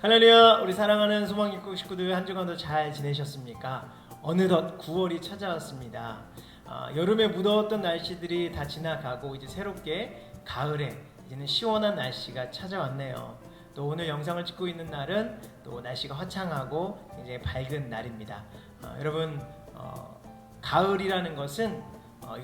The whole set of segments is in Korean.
할렐루야. 우리 사랑하는 소망기국 식구들 한 주간도 잘 지내셨습니까? 어느덧 9월이 찾아왔습니다. 여름에 무더웠던 날씨들이 다 지나가고 이제 새롭게 가을에 이제는 시원한 날씨가 찾아왔네요. 또 오늘 영상을 찍고 있는 날은 또 날씨가 화창하고 이제 밝은 날입니다. 여러분, 가을이라는 것은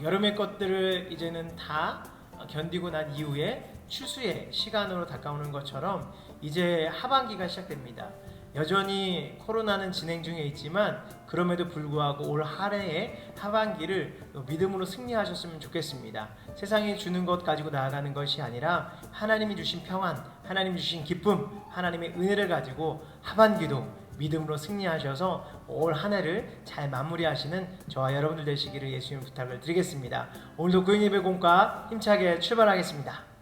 여름의 것들을 이제는 다 견디고 난 이후에 추수의 시간으로 다가오는 것처럼 이제 하반기가 시작됩니다. 여전히 코로나는 진행 중에 있지만 그럼에도 불구하고 올 한해의 하반기를 믿음으로 승리하셨으면 좋겠습니다. 세상이 주는 것 가지고 나아가는 것이 아니라 하나님이 주신 평안, 하나님이 주신 기쁨, 하나님의 은혜를 가지고 하반기도 믿음으로 승리하셔서 올 한해를 잘 마무리하시는 저와 여러분들 되시기를 예수님 부탁을 드리겠습니다. 오늘도 구행예배 공과 힘차게 출발하겠습니다.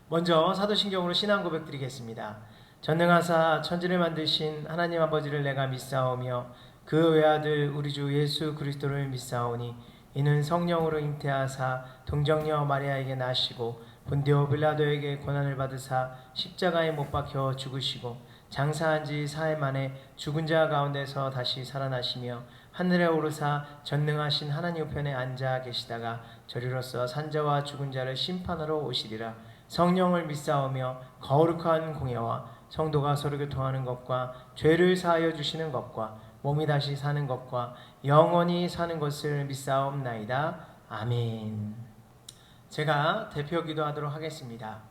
먼저 사도신경으로 신앙 고백 드리겠습니다. 전능하사 천지를 만드신 하나님 아버지를 내가 믿사오며 그 외아들 우리 주 예수 그리스도를 믿사오니 이는 성령으로 잉태하사 동정녀 마리아에게 나시고 본디오 빌라도에게 고난을 받으사 십자가에 못 박혀 죽으시고 장사한 지 사흘 만에 죽은 자 가운데서 다시 살아나시며 하늘에 오르사 전능하신 하나님 우편에 앉아 계시다가 저리로서 산자와 죽은 자를 심판하러 오시리라. 성령을 믿사오며 거룩한 공예와 성도가 서로 교통하는 것과 죄를 사하여 주시는 것과 몸이 다시 사는 것과 영원히 사는 것을 믿사옵나이다. 아멘. 제가 대표 기도하도록 하겠습니다.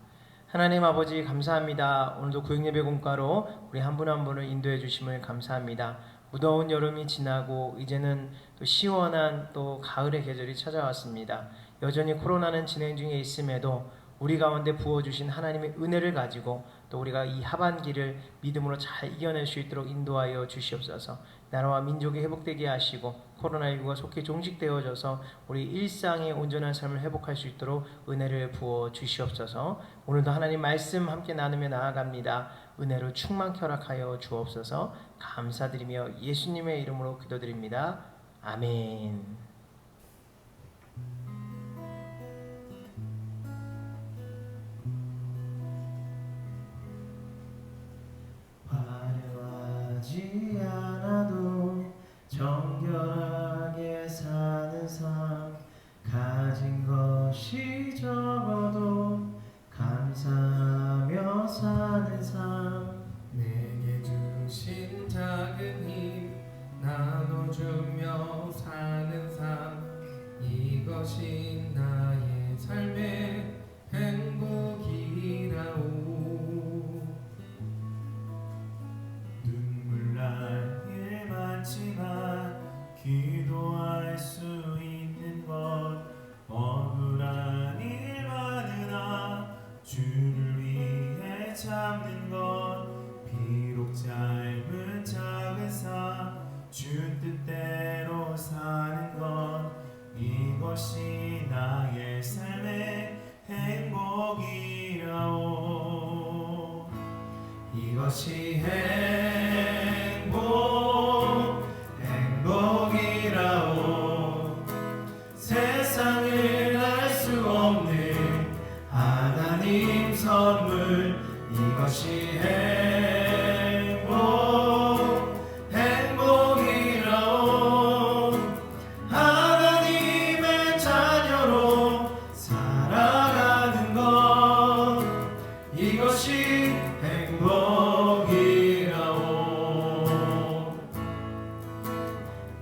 하나님 아버지 감사합니다. 오늘도 구행예배 공과로 우리 한 분 한 분을 인도해 주심을 감사합니다. 무더운 여름이 지나고 이제는 또 시원한 또 가을의 계절이 찾아왔습니다. 여전히 코로나는 진행 중에 있음에도 우리 가운데 부어주신 하나님의 은혜를 가지고 또 우리가 이 하반기를 믿음으로 잘 이겨낼 수 있도록 인도하여 주시옵소서. 나라와 민족이 회복되게 하시고 코로나19가 속히 종식되어져서 우리 일상의 온전한 삶을 회복할 수 있도록 은혜를 부어 주시옵소서. 오늘도 하나님 말씀 함께 나누며 나아갑니다. 은혜로 충만케 허락하여 주옵소서. 감사드리며 예수님의 이름으로 기도드립니다. 아멘. 화려하지 않아도 정결하게 사는 삶, 가진 것이 적어도 감사하며 사는 삶, 내게 주신 작은 힘 나눠주며 사는 삶, 이것이 나의 삶의 행복이라오. 눈물 날 일 많지만 기도할 수 있는 것, 억울한 일 많으나 주를 위해 참는 것, 비록 짧은 작은 삶 주 뜻대로 사는 것, 이것이 나의 삶의 행복이라오. 이것이 행복이라오. 세상을 알 수 없는 하나님 선물, 이것이 행복이라오. 하나님의 자녀로 살아가는 것, 이것이 행복이라오.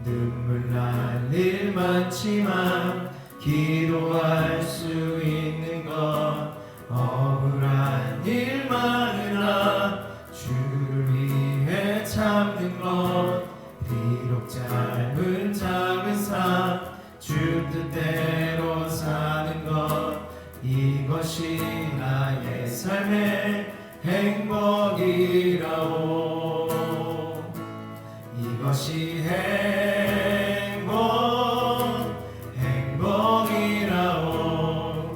눈물 날 일 많지만 기도할 수 있는 것, 억울한 일 많으나 주를 위해 참는 것, 비록 짧은 작은 삶 주 뜻대로 사는 것, 이것이 나의 삶의 행복이라오. 이것이 행복이라오.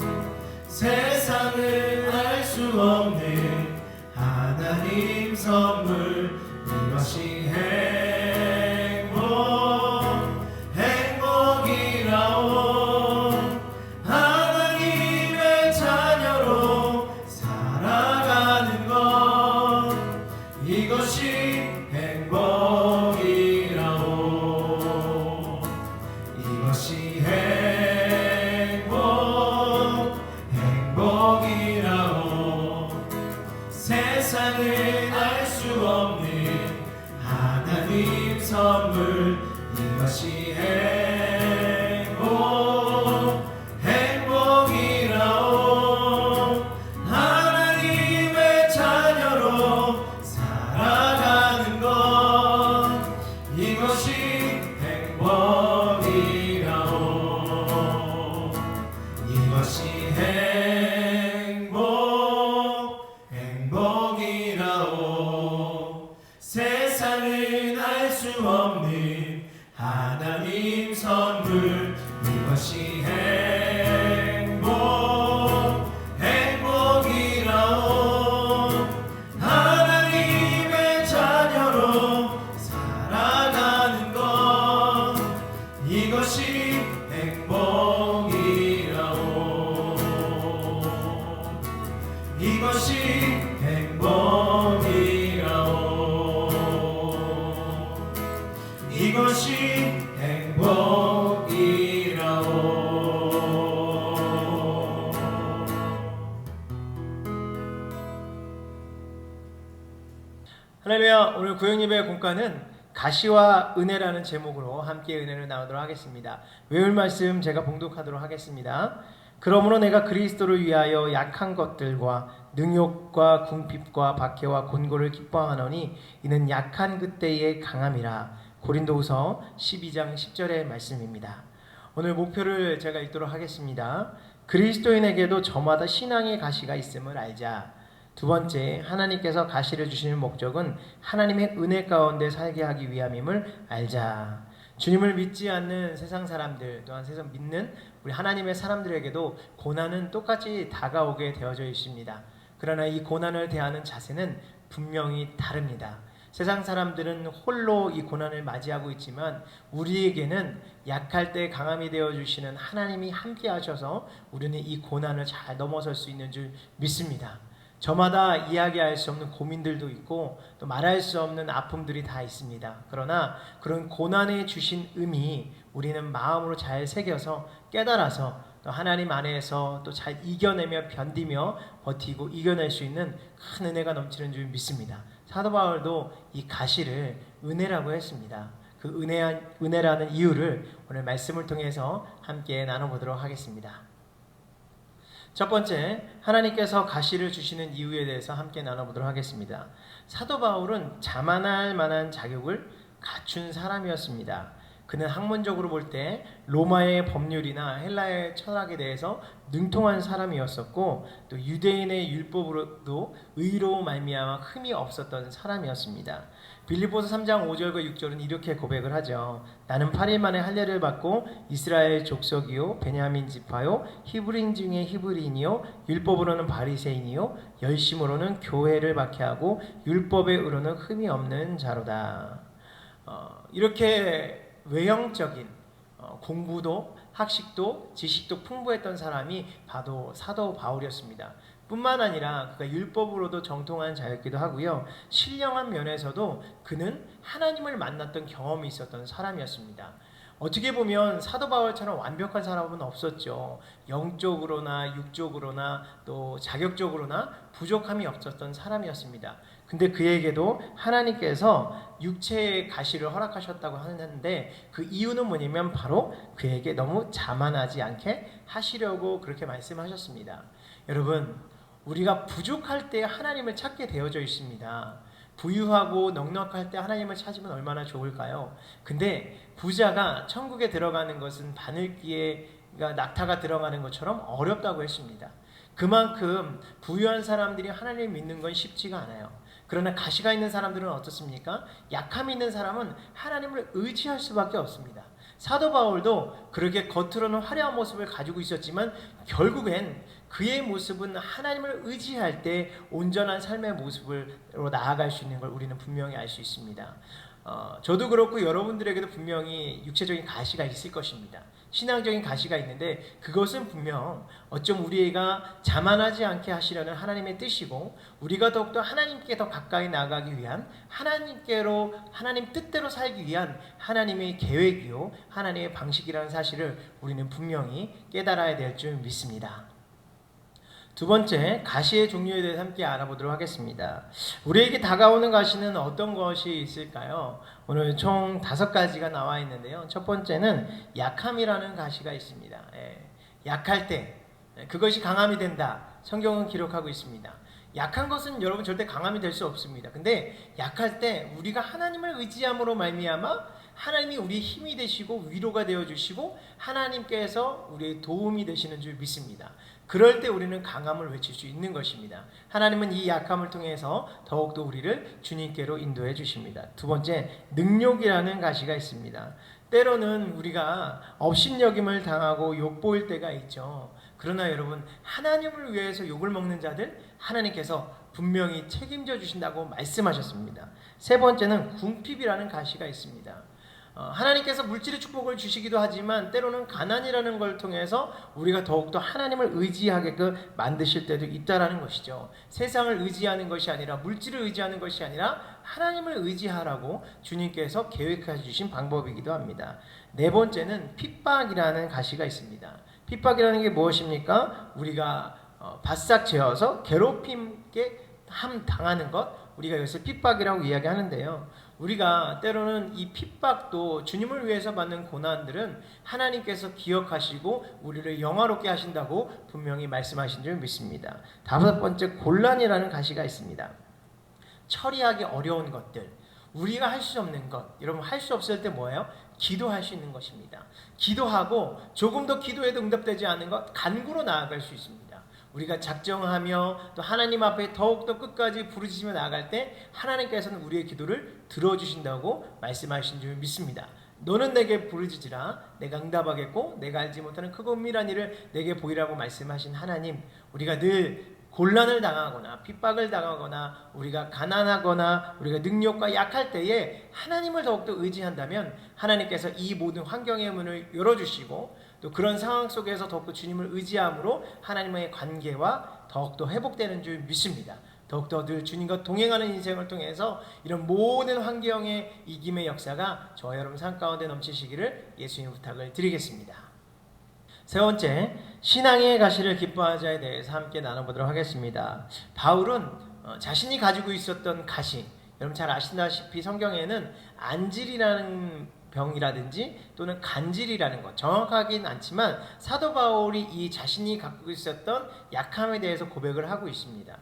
세상은 알 수 없는 하나님 선물, 이것이 행복이라오. 하나님의 자녀로 살아가는 것, 행복이라오 세상은 알 수 없는 하나님 선물 이것이 행복이라오 하나님의 자녀로 살아가는 것 이것이 행복이라오 이것이 행복이라오 세상은 알 수 없는 하나님 선물 이것이 행복이라오 하나님의 자녀로 살아가는 것 이것이 행복이라오 이것이 행복이라오 이것이 행복이라오 할렐루야. 오늘 구역예배 공과는 가시와 은혜라는 제목으로 함께 은혜를 나누도록 하겠습니다. 외울 말씀 제가 봉독하도록 하겠습니다. 그러므로 내가 그리스도를 위하여 약한 것들과 능욕과 궁핍과 박해와 곤고를 기뻐하노니 이는 약한 그때의 강함이라. 고린도후서 12장 10절의 말씀입니다. 오늘 목표를 제가 읽도록 하겠습니다. 그리스도인에게도 저마다 신앙의 가시가 있음을 알자. 두 번째, 하나님께서 가시를 주시는 목적은 하나님의 은혜 가운데 살게 하기 위함임을 알자. 주님을 믿지 않는 세상 사람들 또한 세상 믿는 우리 하나님의 사람들에게도 고난은 똑같이 다가오게 되어져 있습니다. 그러나 이 고난을 대하는 자세는 분명히 다릅니다. 세상 사람들은 홀로 이 고난을 맞이하고 있지만 우리에게는 약할 때 강함이 되어주시는 하나님이 함께 하셔서 우리는 이 고난을 잘 넘어설 수 있는 줄 믿습니다. 저마다 이야기할 수 없는 고민들도 있고 또 말할 수 없는 아픔들이 다 있습니다. 그러나 그런 고난에 주신 의미 우리는 마음으로 잘 새겨서 깨달아서 또 하나님 안에서 또 잘 이겨내며 견디며 버티고 이겨낼 수 있는 큰 은혜가 넘치는 줄 믿습니다. 사도 바울도 이 가시를 은혜라고 했습니다. 그 은혜라는 이유를 오늘 말씀을 통해서 함께 나눠보도록 하겠습니다. 첫 번째, 하나님께서 가시를 주시는 이유에 대해서 함께 나눠보도록 하겠습니다. 사도 바울은 자만할 만한 자격을 갖춘 사람이었습니다. 그는 학문적으로 볼 때 로마의 법률이나 헬라의 철학에 대해서 능통한 사람이었었고 또 유대인의 율법으로도 의로 말미암아 흠이 없었던 사람이었습니다. 빌립보서 3장 5절과 6절은 이렇게 고백을 하죠. 나는 8일 만에 할례를 받고 이스라엘 족속이요 베냐민 지파요 히브리인 중에 히브리인이요 율법으로는 바리새인이요 열심으로는 교회를 박해하고 율법의 의로는 흠이 없는 자로다. 이렇게 외형적인 공부도 학식도 지식도 풍부했던 사람이 바로 사도 바울이었습니다. 뿐만 아니라 그가 율법으로도 정통한 자였기도 하고요. 신령한 면에서도 그는 하나님을 만났던 경험이 있었던 사람이었습니다. 어떻게 보면 사도 바울처럼 완벽한 사람은 없었죠. 영적으로나 육적으로나 또 자격적으로나 부족함이 없었던 사람이었습니다. 근데 그에게도 하나님께서 육체의 가시를 허락하셨다고 하는데 그 이유는 뭐냐면 바로 그에게 너무 자만하지 않게 하시려고 그렇게 말씀하셨습니다. 여러분, 우리가 부족할 때 하나님을 찾게 되어져 있습니다. 부유하고 넉넉할 때 하나님을 찾으면 얼마나 좋을까요? 근데 부자가 천국에 들어가는 것은 바늘기에가 낙타가 들어가는 것처럼 어렵다고 했습니다. 그만큼 부유한 사람들이 하나님을 믿는 건 쉽지가 않아요. 그러나 가시가 있는 사람들은 어떻습니까? 약함이 있는 사람은 하나님을 의지할 수밖에 없습니다. 사도 바울도 그렇게 겉으로는 화려한 모습을 가지고 있었지만 결국엔 그의 모습은 하나님을 의지할 때 온전한 삶의 모습으로 나아갈 수 있는 걸 우리는 분명히 알 수 있습니다. 저도 그렇고 여러분들에게도 분명히 육체적인 가시가 있을 것입니다. 신앙적인 가시가 있는데 그것은 분명 어쩜 우리가 자만하지 않게 하시려는 하나님의 뜻이고 우리가 더욱더 하나님께 더 가까이 나아가기 위한 하나님 뜻대로 살기 위한 하나님의 계획이요 하나님의 방식이라는 사실을 우리는 분명히 깨달아야 될 줄 믿습니다. 두 번째, 가시의 종류에 대해서 함께 알아보도록 하겠습니다. 우리에게 다가오는 가시는 어떤 것이 있을까요? 오늘 총 5가지가 나와 있는데요. 첫 번째는 약함이라는 가시가 있습니다. 약할 때 그것이 강함이 된다. 성경은 기록하고 있습니다. 약한 것은 여러분 절대 강함이 될 수 없습니다. 근데 약할 때 우리가 하나님을 의지함으로 말미암아 하나님이 우리의 힘이 되시고 위로가 되어 주시고 하나님께서 우리의 도움이 되시는 줄 믿습니다. 그럴 때 우리는 강함을 외칠 수 있는 것입니다. 하나님은 이 약함을 통해서 더욱더 우리를 주님께로 인도해 주십니다. 두 번째, 능욕이라는 가시가 있습니다. 때로는 우리가 업신여김을 당하고 욕보일 때가 있죠. 그러나 여러분, 하나님을 위해서 욕을 먹는 자들 하나님께서 분명히 책임져 주신다고 말씀하셨습니다. 세 번째는 궁핍이라는 가시가 있습니다. 하나님께서 물질의 축복을 주시기도 하지만 때로는 가난이라는 걸 통해서 우리가 더욱더 하나님을 의지하게끔 만드실 때도 있다라는 것이죠. 세상을 의지하는 것이 아니라 물질을 의지하는 것이 아니라 하나님을 의지하라고 주님께서 계획해 주신 방법이기도 합니다. 네 번째는 핍박이라는 가시가 있습니다. 핍박이라는 게 무엇입니까? 우리가 바싹 죄어서 괴롭힘께 당하는 것, 우리가 이것을 핍박이라고 이야기하는데요. 우리가 때로는 이 핍박도 주님을 위해서 받는 고난들은 하나님께서 기억하시고 우리를 영화롭게 하신다고 분명히 말씀하신 줄 믿습니다. 다섯 번째, 곤란이라는 가시가 있습니다. 처리하기 어려운 것들, 우리가 할 수 없는 것, 여러분 할 수 없을 때 뭐예요? 기도할 수 있는 것입니다. 기도하고 조금 더 기도해도 응답되지 않은 것, 간구로 나아갈 수 있습니다. 우리가 작정하며 또 하나님 앞에 더욱더 끝까지 부르짖으며 나아갈 때 하나님께서는 우리의 기도를 들어주신다고 말씀하신 줄 믿습니다. 너는 내게 부르짖으라, 내가 응답하겠고 내가 알지 못하는 크고 은밀한 일을 내게 보이라고 말씀하신 하나님, 우리가 늘 곤란을 당하거나 핍박을 당하거나 우리가 가난하거나 우리가 능력과 약할 때에 하나님을 더욱더 의지한다면 하나님께서 이 모든 환경의 문을 열어주시고 또 그런 상황 속에서 더욱더 주님을 의지함으로 하나님과의 관계와 더욱더 회복되는 줄 믿습니다. 더욱더 늘 주님과 동행하는 인생을 통해서 이런 모든 환경의 이김의 역사가 저와 여러분 삶 가운데 넘치시기를 예수님 부탁을 드리겠습니다. 세 번째, 신앙의 가시를 기뻐하자에 대해서 함께 나눠보도록 하겠습니다. 바울은 자신이 가지고 있었던 가시, 여러분 잘 아시다시피 성경에는 안질이라는 병이라든지 또는 간질이라는 것, 정확하긴 않지만 사도 바울이 이 자신이 갖고 있었던 약함에 대해서 고백을 하고 있습니다.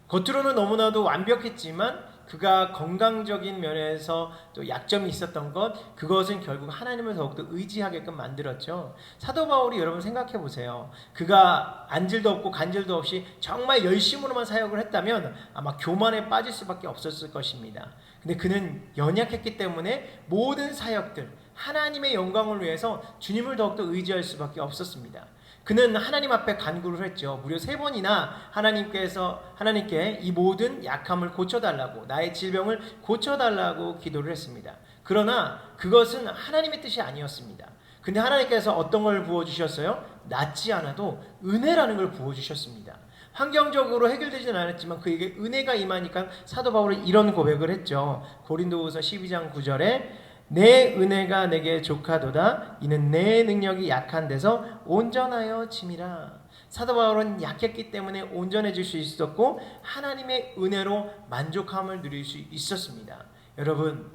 겉으로는 너무나도 완벽했지만 그가 건강적인 면에서 또 약점이 있었던 것, 그것은 결국 하나님을 더욱더 의지하게끔 만들었죠. 사도 바울이 여러분 생각해 보세요. 그가 안질도 없고 간질도 없이 정말 열심으로만 사역을 했다면 아마 교만에 빠질 수밖에 없었을 것입니다. 근데 그는 연약했기 때문에 모든 사역들, 하나님의 영광을 위해서 주님을 더욱더 의지할 수밖에 없었습니다. 그는 하나님 앞에 간구를 했죠. 무려 3번이나 하나님께 이 모든 약함을 고쳐달라고, 나의 질병을 고쳐달라고 기도를 했습니다. 그러나 그것은 하나님의 뜻이 아니었습니다. 근데 하나님께서 어떤 걸 부어주셨어요? 낫지 않아도 은혜라는 걸 부어주셨습니다. 환경적으로 해결되지는 않았지만 그에게 은혜가 임하니까 사도 바울은 이런 고백을 했죠. 고린도후서 12장 9절에 내 은혜가 내게 족하도다. 이는 내 능력이 약한 데서 온전하여 짐이라. 사도 바울은 약했기 때문에 온전해질 수 있었고 하나님의 은혜로 만족함을 누릴 수 있었습니다. 여러분,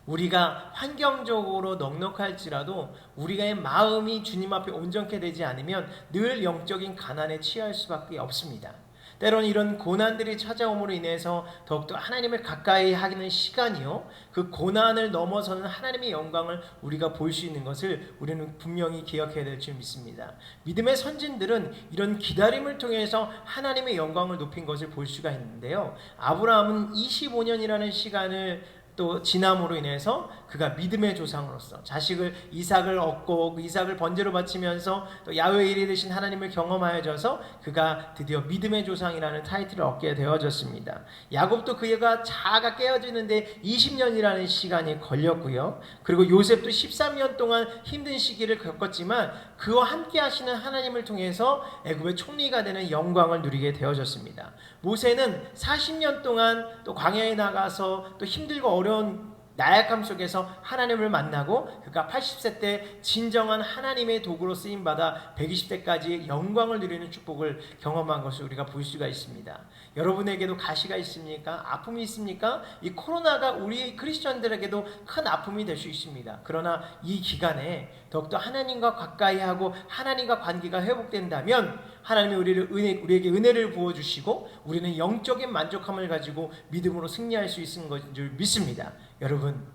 우리가 환경적으로 넉넉할지라도 우리의 마음이 주님 앞에 온전케 되지 않으면 늘 영적인 가난에 취할 수밖에 없습니다. 때로는 이런 고난들이 찾아옴으로 인해서 더욱더 하나님을 가까이 하기는 시간이요, 그 고난을 넘어서는 하나님의 영광을 우리가 볼 수 있는 것을 우리는 분명히 기억해야 될 줄 믿습니다. 믿음의 선진들은 이런 기다림을 통해서 하나님의 영광을 높인 것을 볼 수가 있는데요, 아브라함은 25년이라는 시간을 또 지남으로 인해서 그가 믿음의 조상으로서 자식을 이삭을 얻고 그 이삭을 번제로 바치면서 또 야훼의 일이 되신 하나님을 경험하여져서 그가 드디어 믿음의 조상이라는 타이틀을 얻게 되어졌습니다. 야곱도 그가 자아가 깨어지는데 20년이라는 시간이 걸렸고요. 그리고 요셉도 13년 동안 힘든 시기를 겪었지만 그와 함께 하시는 하나님을 통해서 애굽의 총리가 되는 영광을 누리게 되어졌습니다. 모세는 40년 동안 또 광야에 나가서 또 힘들고 어려운 나약함 속에서 하나님을 만나고 그가 80세 때 진정한 하나님의 도구로 쓰임받아 120세까지 영광을 누리는 축복을 경험한 것을 우리가 볼 수가 있습니다. 여러분에게도 가시가 있습니까? 아픔이 있습니까? 이 코로나가 우리 크리스천들에게도 큰 아픔이 될 수 있습니다. 그러나 이 기간에 더욱더 하나님과 가까이 하고 하나님과 관계가 회복된다면 하나님이 우리에게 은혜를 부어주시고 우리는 영적인 만족함을 가지고 믿음으로 승리할 수 있는 것인 줄 믿습니다. 여러분,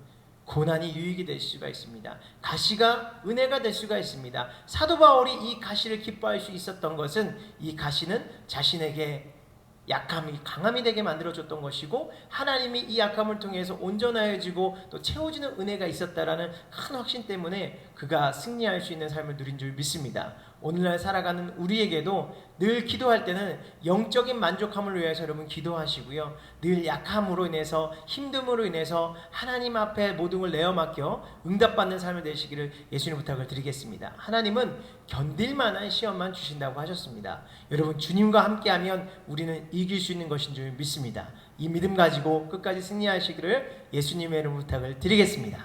고난이 유익이 될 수가 있습니다. 가시가 은혜가 될 수가 있습니다. 사도 바울이 이 가시를 기뻐할 수 있었던 것은 이 가시는 자신에게 약함이 강함이 되게 만들어줬던 것이고 하나님이 이 약함을 통해서 온전하여지고 또 채워지는 은혜가 있었다라는 큰 확신 때문에 그가 승리할 수 있는 삶을 누린 줄 믿습니다. 오늘날 살아가는 우리에게도 늘 기도할 때는 영적인 만족함을 위해서 여러분 기도하시고요. 늘 약함으로 인해서 힘듦으로 인해서 하나님 앞에 모든 걸 내어 맡겨 응답받는 삶을 되시기를 예수님 부탁을 드리겠습니다. 하나님은 견딜 만한 시험만 주신다고 하셨습니다. 여러분, 주님과 함께하면 우리는 이길 수 있는 것인 줄 믿습니다. 이 믿음 가지고 끝까지 승리하시기를 예수님의 이름으로 부탁을 드리겠습니다.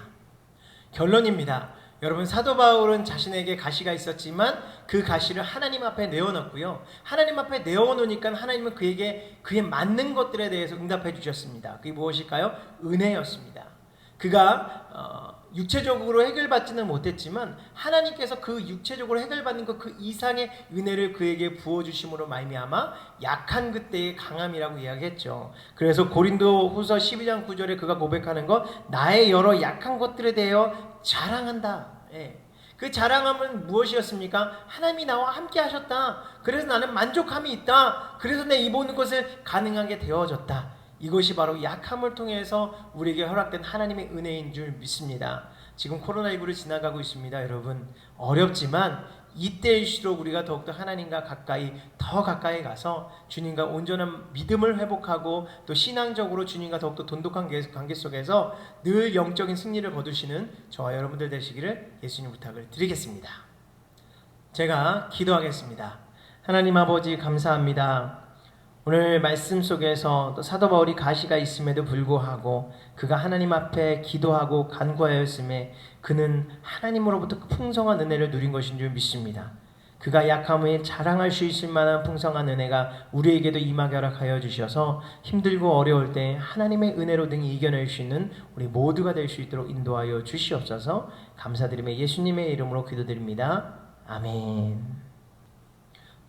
결론입니다. 여러분, 사도 바울은 자신에게 가시가 있었지만 그 가시를 하나님 앞에 내어놓고요. 하나님 앞에 내어놓으니까 하나님은 그에게 그에 맞는 것들에 대해서 응답해 주셨습니다. 그게 무엇일까요? 은혜였습니다. 그가 육체적으로 해결받지는 못했지만 하나님께서 그 육체적으로 해결받는 것 그 이상의 은혜를 그에게 부어주심으로 말미암아 약한 그때의 강함이라고 이야기했죠. 그래서 고린도후서 12장 9절에 그가 고백하는 것, 나의 여러 약한 것들에 대하여 자랑한다. 그 자랑함은 무엇이었습니까? 하나님이 나와 함께 하셨다. 그래서 나는 만족함이 있다. 그래서 내 이 모든 것을 가능하게 되어졌다. 이것이 바로 약함을 통해서 우리에게 허락된 하나님의 은혜인 줄 믿습니다. 지금 코로나19를 지나가고 있습니다. 여러분, 어렵지만 이때일수록 우리가 더욱더 하나님과 더 가까이 가서 주님과 온전한 믿음을 회복하고 또 신앙적으로 주님과 더욱더 돈독한 관계 속에서 늘 영적인 승리를 거두시는 저와 여러분들 되시기를 예수님 부탁을 드리겠습니다. 제가 기도하겠습니다. 하나님 아버지, 감사합니다. 오늘 말씀 속에서 또 사도 바울이 가시가 있음에도 불구하고 그가 하나님 앞에 기도하고 간구하였음에 그는 하나님으로부터 풍성한 은혜를 누린 것인 줄 믿습니다. 그가 약함에 자랑할 수 있을 만한 풍성한 은혜가 우리에게도 임하게 허락하여 주셔서 힘들고 어려울 때 하나님의 은혜로 등이 이겨낼 수 있는 우리 모두가 될 수 있도록 인도하여 주시옵소서. 감사드리며 예수님의 이름으로 기도드립니다. 아멘.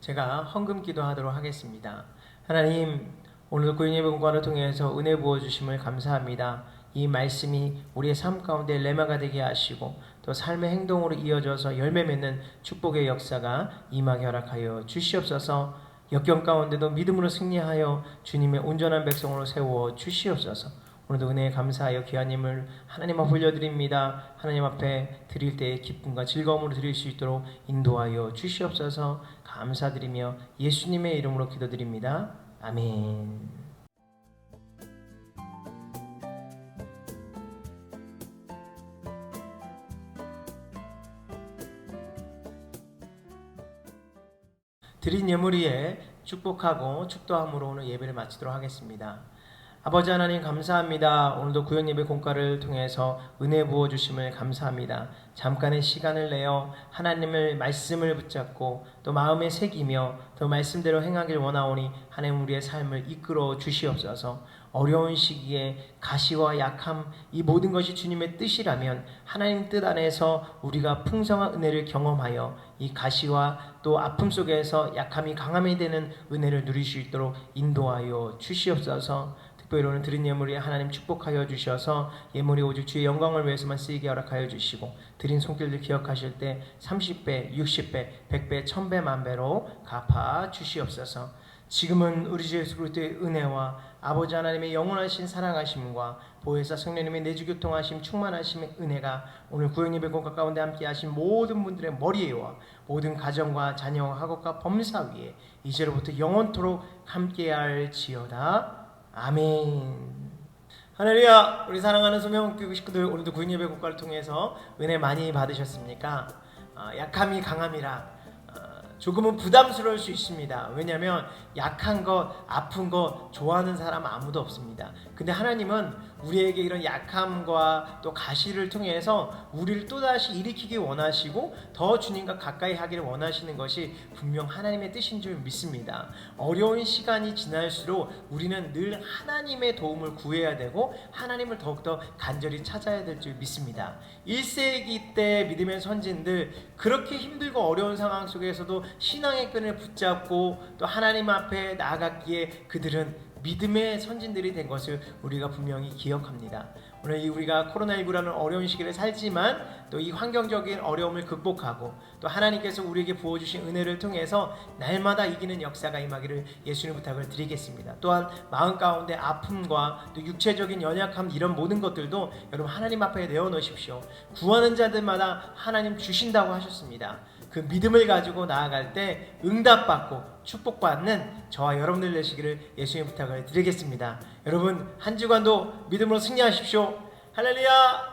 제가 헌금 기도하도록 하겠습니다. 하나님, 오늘도 구인예배 공간을 통해서 은혜 부어주심을 감사합니다. 이 말씀이 우리의 삶 가운데 레마가 되게 하시고 또 삶의 행동으로 이어져서 열매 맺는 축복의 역사가 임하게 허락하여 주시옵소서. 역경 가운데도 믿음으로 승리하여 주님의 온전한 백성으로 세워 주시옵소서. 오늘도 은혜에 감사하여 귀한 힘을 하나님 앞에 올려드립니다. 하나님 앞에 드릴 때의 기쁨과 즐거움으로 드릴 수 있도록 인도하여 주시옵소서. 감사드리며 예수님의 이름으로 기도드립니다. 아멘. 드린 예물 위에 축복하고 축도함으로 오늘 예배를 마치도록 하겠습니다. 아버지 하나님, 감사합니다. 오늘도 구역예배 공과를 통해서 은혜 부어주심을 감사합니다. 잠깐의 시간을 내어 하나님의 말씀을 붙잡고 또 마음에 새기며 또 말씀대로 행하길 원하오니 하나님 우리의 삶을 이끌어 주시옵소서. 어려운 시기에 가시와 약함, 이 모든 것이 주님의 뜻이라면 하나님 뜻 안에서 우리가 풍성한 은혜를 경험하여 이 가시와 또 아픔 속에서 약함이 강함이 되는 은혜를 누릴 수 있도록 인도하여 주시옵소서. 특별히 오늘 드린 예물이 하나님 축복하여 주셔서 예물이 오직 주의 영광을 위해서만 쓰이게 허락하여 주시고 드린 손길들 기억하실 때 30배, 60배, 100배, 1000배, 만배로 갚아 주시옵소서. 지금은 우리 주 예수 그리스도의 은혜와 아버지 하나님의 영원하신 사랑하심과 보혜사 성령님의 내주교통하심 충만하심의 은혜가 오늘 구역예배 공과 가운데 함께 하신 모든 분들의 머리에와 모든 가정과 자녀와 학업과 범사 위에 이제로부터 영원토록 함께할지어다. 아멘. 할렐루야. 우리 사랑하는 소명교회 식구들, 오늘도 구역예배 공과를 통해서 은혜 많이 받으셨습니까? 약함이 강함이라 조금은 부담스러울 수 있습니다. 왜냐하면 약한 것, 아픈 것 좋아하는 사람 아무도 없습니다. 근데 하나님은 우리에게 이런 약함과 또 가시를 통해서 우리를 또다시 일으키기 원하시고 더 주님과 가까이 하기를 원하시는 것이 분명 하나님의 뜻인 줄 믿습니다. 어려운 시간이 지날수록 우리는 늘 하나님의 도움을 구해야 되고 하나님을 더욱더 간절히 찾아야 될 줄 믿습니다. 1세기 때 믿음의 선진들 그렇게 힘들고 어려운 상황 속에서도 신앙의 끈을 붙잡고 또 하나님 앞에 나아갔기에 그들은 믿음의 선진들이 된 것을 우리가 분명히 기억합니다. 오늘 우리가 코로나19라는 어려운 시기를 살지만 또 이 환경적인 어려움을 극복하고 또 하나님께서 우리에게 부어주신 은혜를 통해서 날마다 이기는 역사가 임하기를 예수님 부탁을 드리겠습니다. 또한 마음 가운데 아픔과 또 육체적인 연약함 이런 모든 것들도 여러분 하나님 앞에 내어놓으십시오. 구하는 자들마다 하나님 주신다고 하셨습니다. 그 믿음을 가지고 나아갈 때 응답받고 축복받는 저와 여러분들 되시기를 예수님 부탁을 드리겠습니다. 여러분 한 주간도 믿음으로 승리하십시오. 할렐루야.